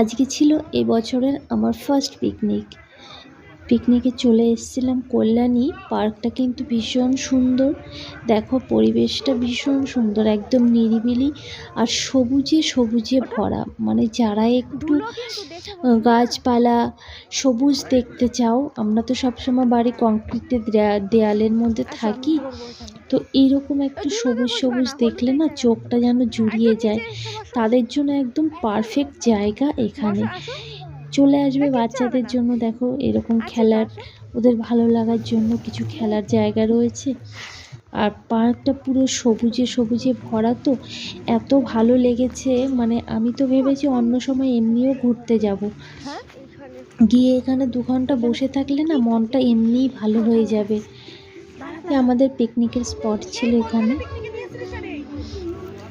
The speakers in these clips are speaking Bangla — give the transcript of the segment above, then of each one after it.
আজকে ছিল এবছরের আমার ফার্স্ট পিকনিকে চলে এসেছিলাম কল্যাণী। পার্কটা কিন্তু ভীষণ সুন্দর, দেখো পরিবেশটা ভীষণ সুন্দর, একদম নিরিবিলি আর সবুজে সবুজে ভরা। মানে যারা একটু গাছপালা সবুজ দেখতে চাও, আমরা তো সবসময় বাড়ি কংক্রিটের দেয়ালের মধ্যে থাকি, তো এইরকম একটু সবুজ সবুজ দেখলে না চোখটা যেন জুড়িয়ে যায়। তাদের জন্য একদম পারফেক্ট জায়গা এখানে। চলে আসবে বাচ্চাদের জন্য, দেখো এরকম খেলার, ওদের ভালো লাগার জন্য কিছু খেলার জায়গা রয়েছে। আর পার্কটা পুরো সবুজে সবুজে ভরা, তো এত ভালো লেগেছে। মানে আমি তো ভেবেছি অন্য সময় এমনিও ঘুরতে যাব, গিয়ে এখানে 2 ঘন্টা বসে থাকলে না মনটা এমনিই ভালো হয়ে যাবে। আমাদের পিকনিকের স্পট ছিল এখানে।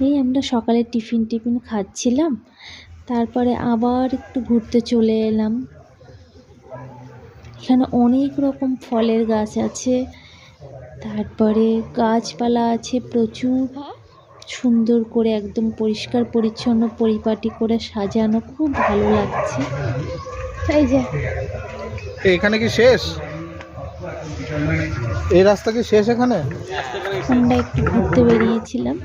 এই আমরা সকালে টিফিন খাচ্ছিলাম, তারপরে আবার একটু ঘুরতে চলে এলাম। এখানে অনেক রকম ফলের গাছ আছে, তারপরে গাছপালা আছে প্রচুর, সুন্দর করে একদম পরিষ্কার পরিচ্ছন্ন পরিপাটি করে সাজানো, খুব ভালো লাগছে। এই যে এখানে কি শেষ? এই রাস্তা কি শেষ? এখানে আমরা একটু ঘুরতে বেরিয়েছিলাম।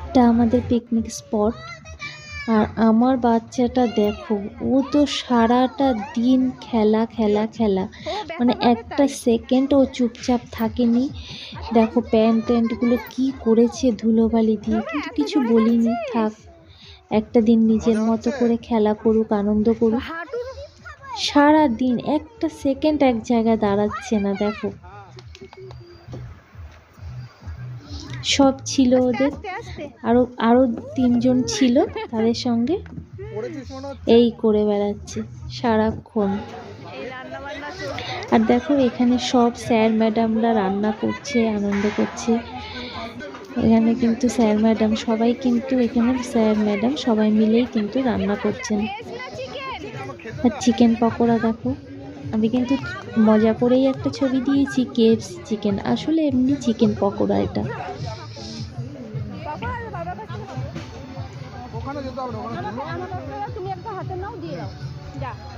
এটা আমাদের পিকনিক স্পট। আর আমার বাচ্চাটা দেখো, ও তো সারাটা দিন খেলা খেলা খেলা, মানে একটা সেকেন্ড ও চুপচাপ থাকেনি। দেখো প্যান্টগুলো কি করেছে ধুলোবালি দিয়ে, কিন্তু কিছু বলিনি, থাক একটা দিন নিজের মতো করে খেলা করুক, আনন্দ করুক। সারা দিন একটা সেকেন্ড এক জায়গায় দাঁড়াচ্ছে না। দেখো সব ছিল ওদের, আরো 3 জন ছিল তাদের সঙ্গে, এই করে বেড়াচ্ছে সারাক্ষণ। আর দেখো এখানে সব স্যার ম্যাডামরা রান্না করছে, আনন্দ করছে। এখানে কিন্তু স্যার ম্যাডাম সবাই, কিন্তু এখানে স্যার ম্যাডাম সবাই মিলেই কিন্তু রান্না করছেন। আর চিকেন পকোড়া দেখো, আমি কিন্তু মজা করেই একটা ছবি দিয়েছি KFC চিকেন, আসলে এমনি চিকেন পকোড়া এটা।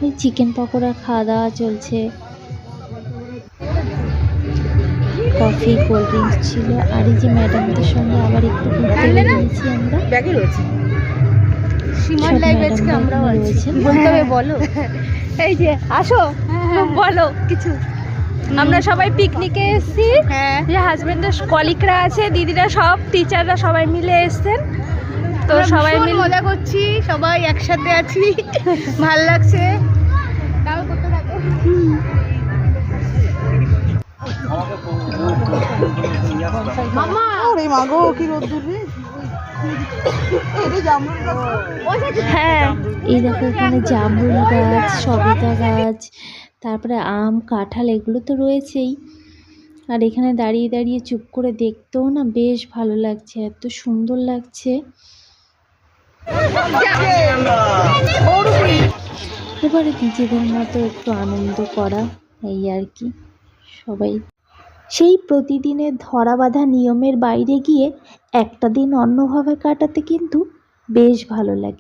এই চিকেন পকোড়া খাওয়া দাওয়া চলছে, কফি কোল্ড ড্রিঙ্কস ছিল। আর এই যে ম্যাডামদের সঙ্গে আবার একটু ঘুরতে বেরিয়েছি আমরা। ব্যাগে রয়েছে সীমার লাইভ আজকে আমরাও আছি, বলতে হবে বলো। এই যে আসো বলো কিছু। আমরা সবাই পিকনিকে এসেছি, যে হাজবেন্ডের কলিগরা আছে, দিদিরা, সব টিচাররা সবাই মিলে এসেছেন, তো সবাই মিলে মজা করছি, সবাই একসাথে আছি, ভাল লাগছে। তাও করতে থাকো। মামা ওরে মাগো কি রোদ্দুর রে। হ্যাঁ এই দেখো এখানে জামরুল গাছ, সবেদা গাছ, তারপরে আম কাঁঠাল এগুলো তো রয়েছেই। আর এখানে দাঁড়িয়ে দাঁড়িয়ে চুপ করে দেখতেও না বেশ ভালো লাগছে, এত সুন্দর লাগছে। এবারে নিজেদের মতো একটু আনন্দ করা, এই আর কি। সবাই সেই প্রতিদিনের ধরা বাঁধা নিয়মের বাইরে গিয়ে একটা দিন অন্যভাবে কাটাতে কিন্তু বেশ ভালো লাগে।